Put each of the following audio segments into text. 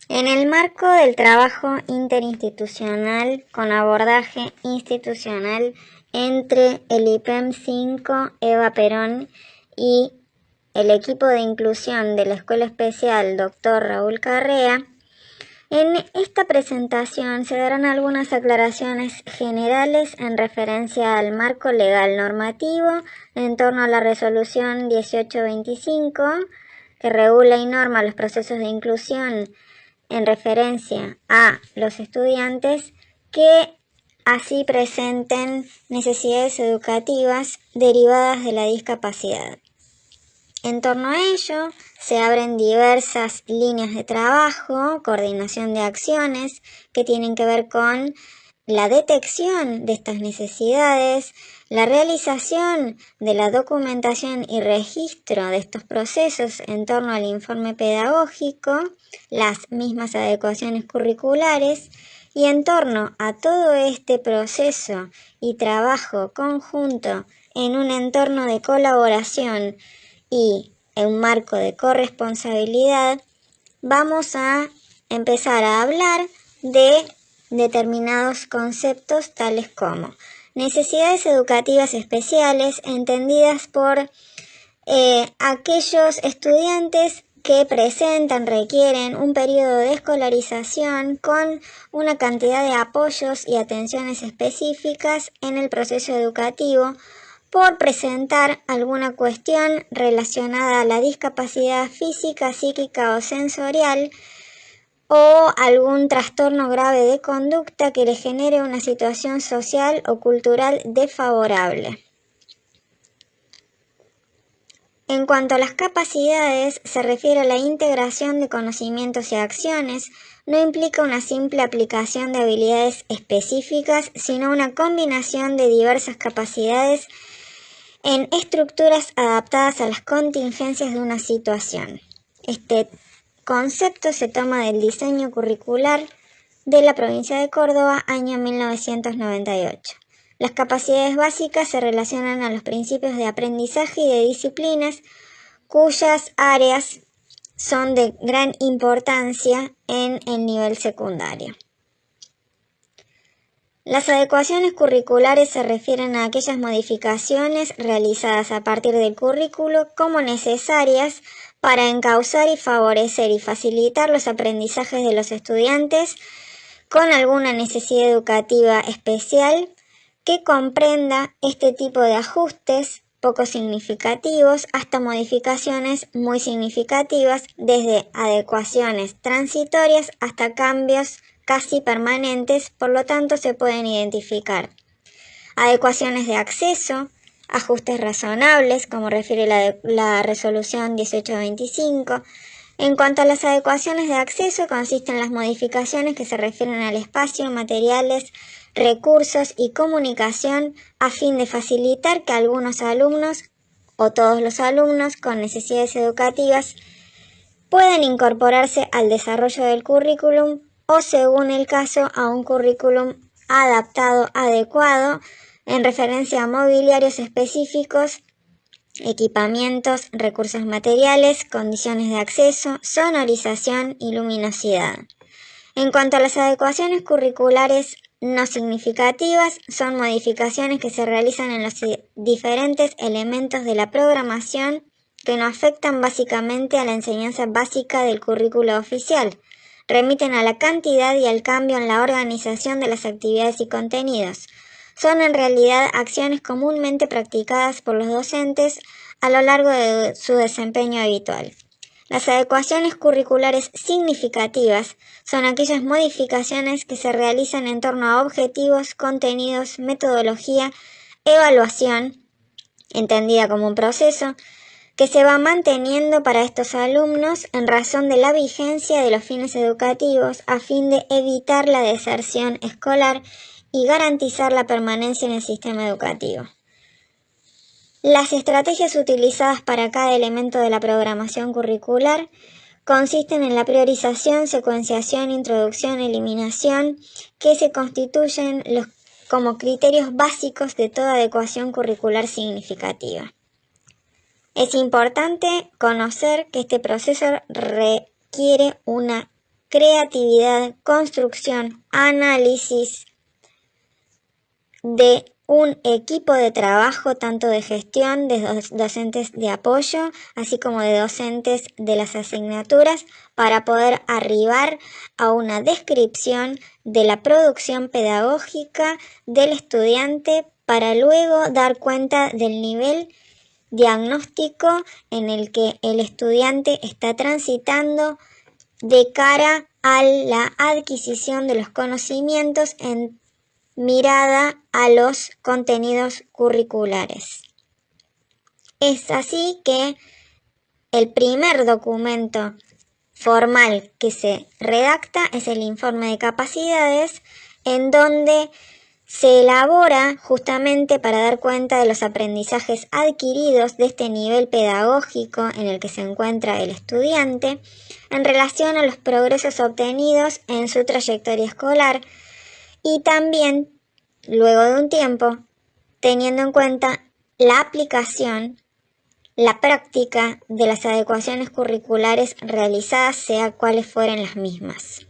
En el marco del trabajo interinstitucional con abordaje institucional entre el IPEM 5, Eva Perón y el equipo de inclusión de la Escuela Especial Dr. Raúl Carrea, en esta presentación se darán algunas aclaraciones generales en referencia al marco legal normativo en torno a la resolución 1825, que regula y norma los procesos de inclusión en referencia a los estudiantes que así presenten necesidades educativas derivadas de la discapacidad. En torno a ello, se abren diversas líneas de trabajo, coordinación de acciones que tienen que ver con la detección de estas necesidades, la realización de la documentación y registro de estos procesos en torno al informe pedagógico, las mismas adecuaciones curriculares, y en torno a todo este proceso y trabajo conjunto en un entorno de colaboración y en un marco de corresponsabilidad, vamos a empezar a hablar de determinados conceptos tales como necesidades educativas especiales entendidas por aquellos estudiantes que requieren un periodo de escolarización con una cantidad de apoyos y atenciones específicas en el proceso educativo por presentar alguna cuestión relacionada a la discapacidad física, psíquica o sensorial o algún trastorno grave de conducta que le genere una situación social o cultural desfavorable. En cuanto a las capacidades, se refiere a la integración de conocimientos y acciones, no implica una simple aplicación de habilidades específicas, sino una combinación de diversas capacidades en estructuras adaptadas a las contingencias de una situación. Este concepto se toma del diseño curricular de la provincia de Córdoba, año 1998. Las capacidades básicas se relacionan a los principios de aprendizaje y de disciplinas, cuyas áreas son de gran importancia en el nivel secundario. Las adecuaciones curriculares se refieren a aquellas modificaciones realizadas a partir del currículo como necesarias para encauzar y favorecer y facilitar los aprendizajes de los estudiantes con alguna necesidad educativa especial que comprenda este tipo de ajustes poco significativos hasta modificaciones muy significativas, desde adecuaciones transitorias hasta cambios casi permanentes. Por lo tanto, se pueden identificar adecuaciones de acceso, ajustes razonables, como refiere la resolución 1825. En cuanto a las adecuaciones de acceso, consisten en las modificaciones que se refieren al espacio, materiales, recursos y comunicación a fin de facilitar que algunos alumnos o todos los alumnos con necesidades educativas puedan incorporarse al desarrollo del currículum o, según el caso, a un currículum adaptado, adecuado, en referencia a mobiliarios específicos, equipamientos, recursos materiales, condiciones de acceso, sonorización y luminosidad. En cuanto a las adecuaciones curriculares no significativas, son modificaciones que se realizan en los diferentes elementos de la programación que no afectan básicamente a la enseñanza básica del currículo oficial, remiten a la cantidad y al cambio en la organización de las actividades y contenidos. Son en realidad acciones comúnmente practicadas por los docentes a lo largo de su desempeño habitual. Las adecuaciones curriculares significativas son aquellas modificaciones que se realizan en torno a objetivos, contenidos, metodología, evaluación, entendida como un proceso, que se va manteniendo para estos alumnos en razón de la vigencia de los fines educativos a fin de evitar la deserción escolar y garantizar la permanencia en el sistema educativo. Las estrategias utilizadas para cada elemento de la programación curricular consisten en la priorización, secuenciación, introducción, eliminación, que se constituyen como criterios básicos de toda adecuación curricular significativa. Es importante conocer que este proceso requiere una creatividad, construcción, análisis de un equipo de trabajo, tanto de gestión, de docentes de apoyo, así como de docentes de las asignaturas, para poder arribar a una descripción de la producción pedagógica del estudiante, para luego dar cuenta del nivel diagnóstico en el que el estudiante está transitando de cara a la adquisición de los conocimientos en mirada a los contenidos curriculares. Es así que el primer documento formal que se redacta es el informe de capacidades, en donde se elabora justamente para dar cuenta de los aprendizajes adquiridos de este nivel pedagógico en el que se encuentra el estudiante en relación a los progresos obtenidos en su trayectoria escolar, y también, luego de un tiempo, teniendo en cuenta la aplicación, la práctica de las adecuaciones curriculares realizadas, sea cuales fueren las mismas.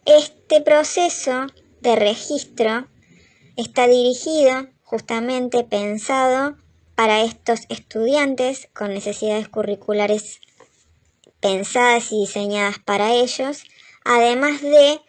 Este proceso de registro está dirigido, justamente pensado para estos estudiantes con necesidades curriculares pensadas y diseñadas para ellos, además de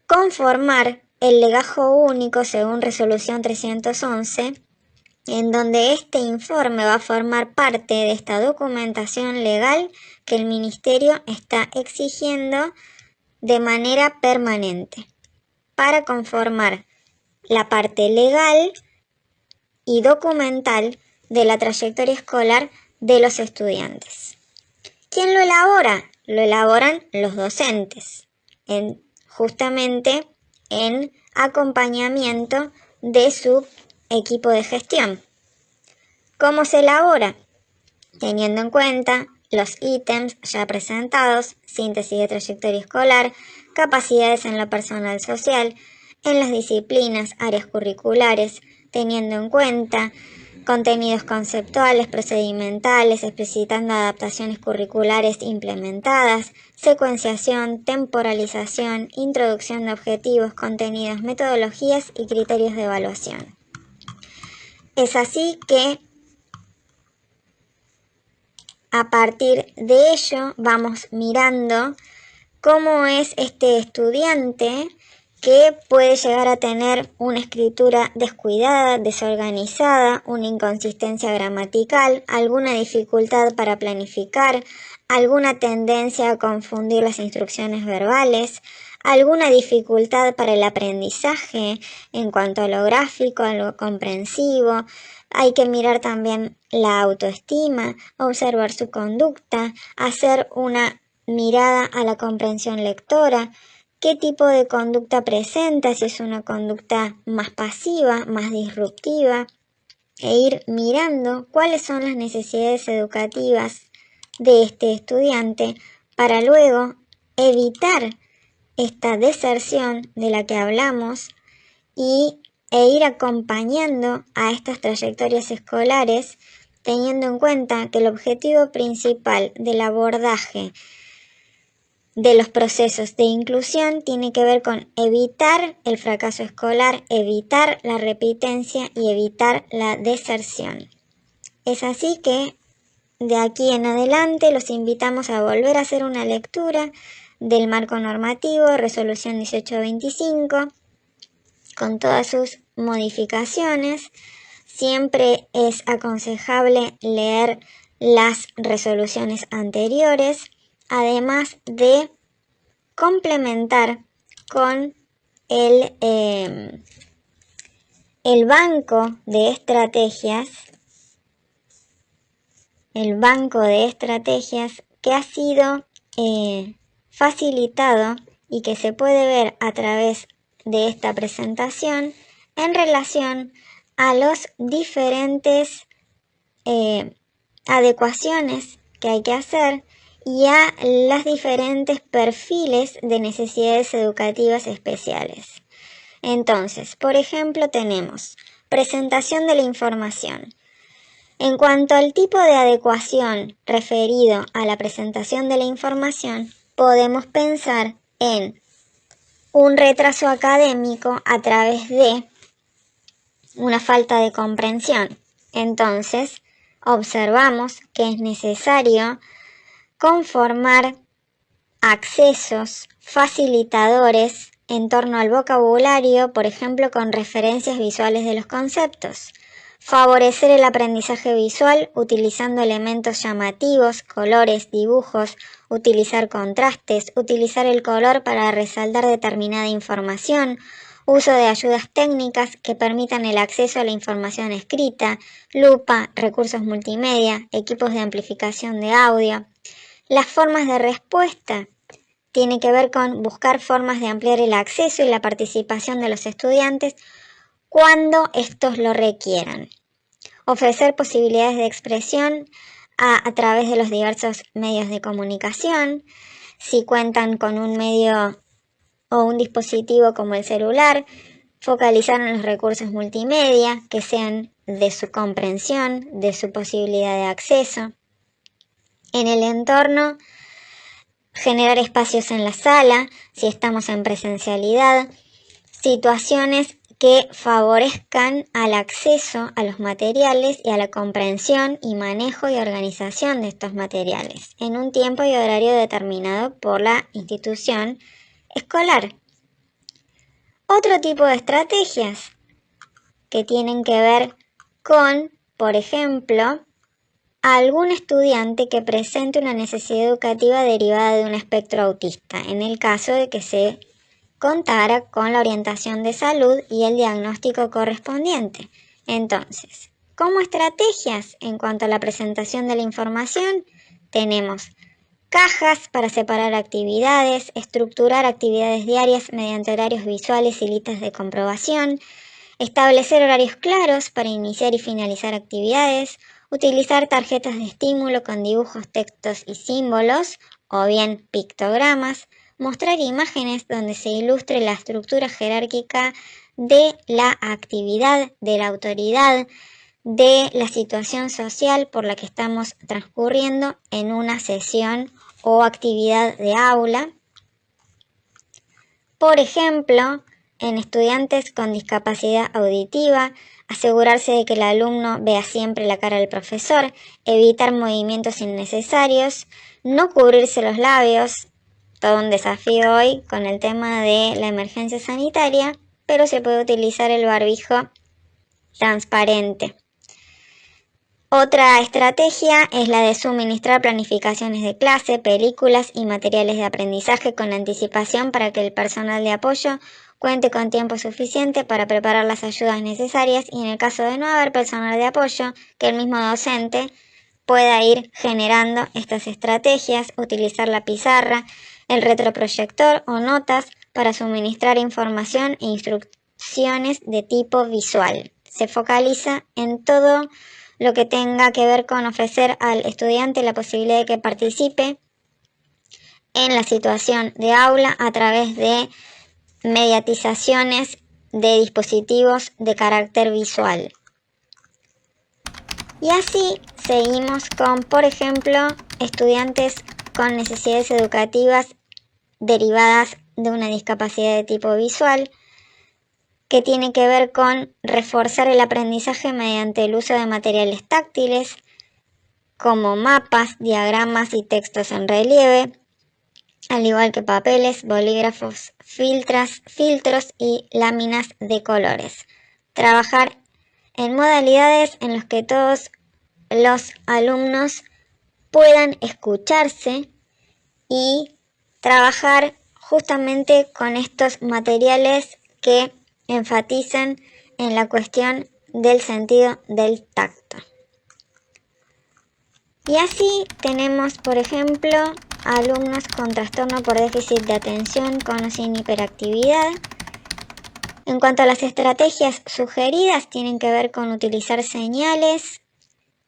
conformar el legajo único según resolución 311, en donde este informe va a formar parte de esta documentación legal que el Ministerio está exigiendo de manera permanente para conformar la parte legal y documental de la trayectoria escolar de los estudiantes. ¿Quién lo elabora? Lo elaboran los docentes, justamente en acompañamiento de su equipo de gestión. ¿Cómo se elabora? Teniendo en cuenta los ítems ya presentados: síntesis de trayectoria escolar, capacidades en lo personal social, en las disciplinas, áreas curriculares, teniendo en cuenta contenidos conceptuales, procedimentales, explicitando adaptaciones curriculares implementadas, secuenciación, temporalización, introducción de objetivos, contenidos, metodologías y criterios de evaluación. Es así que a partir de ello vamos mirando cómo es este estudiante que puede llegar a tener una escritura descuidada, desorganizada, una inconsistencia gramatical, alguna dificultad para planificar, alguna tendencia a confundir las instrucciones verbales, alguna dificultad para el aprendizaje en cuanto a lo gráfico, a lo comprensivo. Hay que mirar también la autoestima, observar su conducta, hacer una mirada a la comprensión lectora, qué tipo de conducta presenta, si es una conducta más pasiva, más disruptiva, e ir mirando cuáles son las necesidades educativas de este estudiante para luego evitar esta deserción de la que hablamos e ir acompañando a estas trayectorias escolares, teniendo en cuenta que el objetivo principal del abordaje de los procesos de inclusión tiene que ver con evitar el fracaso escolar, evitar la repitencia y evitar la deserción. Es así que de aquí en adelante los invitamos a volver a hacer una lectura del marco normativo, resolución 1825, con todas sus modificaciones. Siempre es aconsejable leer las resoluciones anteriores, además de complementar con el banco de estrategias, que ha sido facilitado y que se puede ver a través de esta presentación en relación a los diferentes adecuaciones que hay que hacer y a los diferentes perfiles de necesidades educativas especiales. Entonces, por ejemplo, tenemos presentación de la información. En cuanto al tipo de adecuación referido a la presentación de la información, podemos pensar en un retraso académico a través de una falta de comprensión. Entonces, observamos que es necesario conformar accesos facilitadores en torno al vocabulario, por ejemplo, con referencias visuales de los conceptos. Favorecer el aprendizaje visual utilizando elementos llamativos, colores, dibujos, utilizar contrastes, utilizar el color para resaltar determinada información, uso de ayudas técnicas que permitan el acceso a la información escrita, lupa, recursos multimedia, equipos de amplificación de audio. Las formas de respuesta tienen que ver con buscar formas de ampliar el acceso y la participación de los estudiantes cuando estos lo requieran. Ofrecer posibilidades de expresión a través de los diversos medios de comunicación. Si cuentan con un medio o un dispositivo como el celular, focalizar en los recursos multimedia que sean de su comprensión, de su posibilidad de acceso. En el entorno, generar espacios en la sala, si estamos en presencialidad, situaciones que favorezcan al acceso a los materiales y a la comprensión y manejo y organización de estos materiales en un tiempo y horario determinado por la institución escolar. Otro tipo de estrategias que tienen que ver con, por ejemplo, algún estudiante que presente una necesidad educativa derivada de un espectro autista, en el caso de que se contara con la orientación de salud y el diagnóstico correspondiente. Entonces, como estrategias en cuanto a la presentación de la información, tenemos cajas para separar actividades, estructurar actividades diarias mediante horarios visuales y listas de comprobación, establecer horarios claros para iniciar y finalizar actividades, utilizar tarjetas de estímulo con dibujos, textos y símbolos, o bien pictogramas, mostrar imágenes donde se ilustre la estructura jerárquica de la actividad, de la autoridad, de la situación social por la que estamos transcurriendo en una sesión o actividad de aula. Por ejemplo, en estudiantes con discapacidad auditiva, asegurarse de que el alumno vea siempre la cara del profesor, evitar movimientos innecesarios, no cubrirse los labios, todo un desafío hoy con el tema de la emergencia sanitaria, pero se puede utilizar el barbijo transparente. Otra estrategia es la de suministrar planificaciones de clase, películas y materiales de aprendizaje con anticipación para que el personal de apoyo cuente con tiempo suficiente para preparar las ayudas necesarias y en el caso de no haber personal de apoyo, que el mismo docente pueda ir generando estas estrategias, utilizar la pizarra, el retroproyector o notas para suministrar información e instrucciones de tipo visual. Se focaliza en todo lo que tenga que ver con ofrecer al estudiante la posibilidad de que participe en la situación de aula a través de mediatizaciones de dispositivos de carácter visual. Y así seguimos con, por ejemplo, estudiantes con necesidades educativas derivadas de una discapacidad de tipo visual, que tiene que ver con reforzar el aprendizaje mediante el uso de materiales táctiles, como mapas, diagramas y textos en relieve, al igual que papeles, bolígrafos, filtros y láminas de colores. Trabajar en modalidades en las que todos los alumnos puedan escucharse y trabajar justamente con estos materiales que enfatizan en la cuestión del sentido del tacto. Y así tenemos, por ejemplo, alumnos con trastorno por déficit de atención con o sin hiperactividad. En cuanto a las estrategias sugeridas, tienen que ver con utilizar señales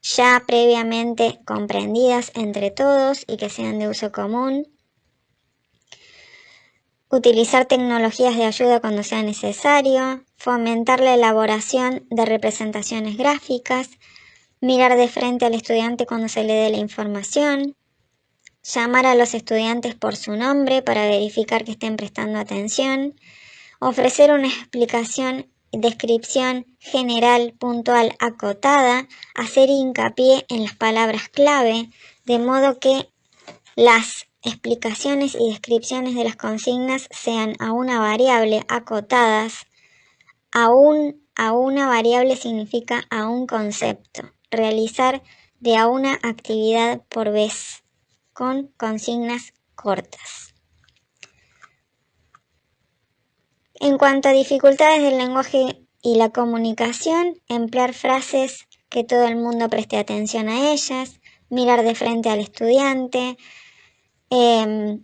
ya previamente comprendidas entre todos y que sean de uso común. Utilizar tecnologías de ayuda cuando sea necesario, fomentar la elaboración de representaciones gráficas, mirar de frente al estudiante cuando se le dé la información, llamar a los estudiantes por su nombre para verificar que estén prestando atención, ofrecer una explicación, descripción general, puntual, acotada, hacer hincapié en las palabras clave, de modo que las explicaciones y descripciones de las consignas sean a una variable acotadas. A una variable significa a un concepto. Realizar de a una actividad por vez, con consignas cortas. En cuanto a dificultades del lenguaje y la comunicación, emplear frases que todo el mundo preste atención a ellas, mirar de frente al estudiante,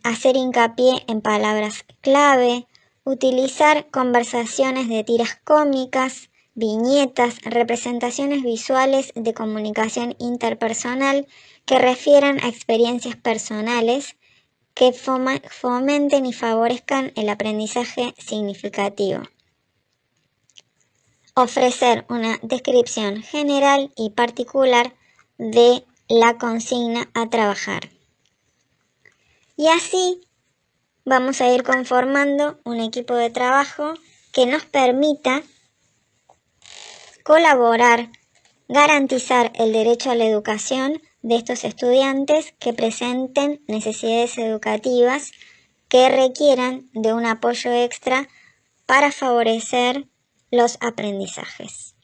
hacer hincapié en palabras clave, utilizar conversaciones de tiras cómicas, viñetas, representaciones visuales de comunicación interpersonal que refieran a experiencias personales que fomenten y favorezcan el aprendizaje significativo. Ofrecer una descripción general y particular de la consigna a trabajar. Y así vamos a ir conformando un equipo de trabajo que nos permita colaborar, garantizar el derecho a la educación de estos estudiantes que presenten necesidades educativas que requieran de un apoyo extra para favorecer los aprendizajes.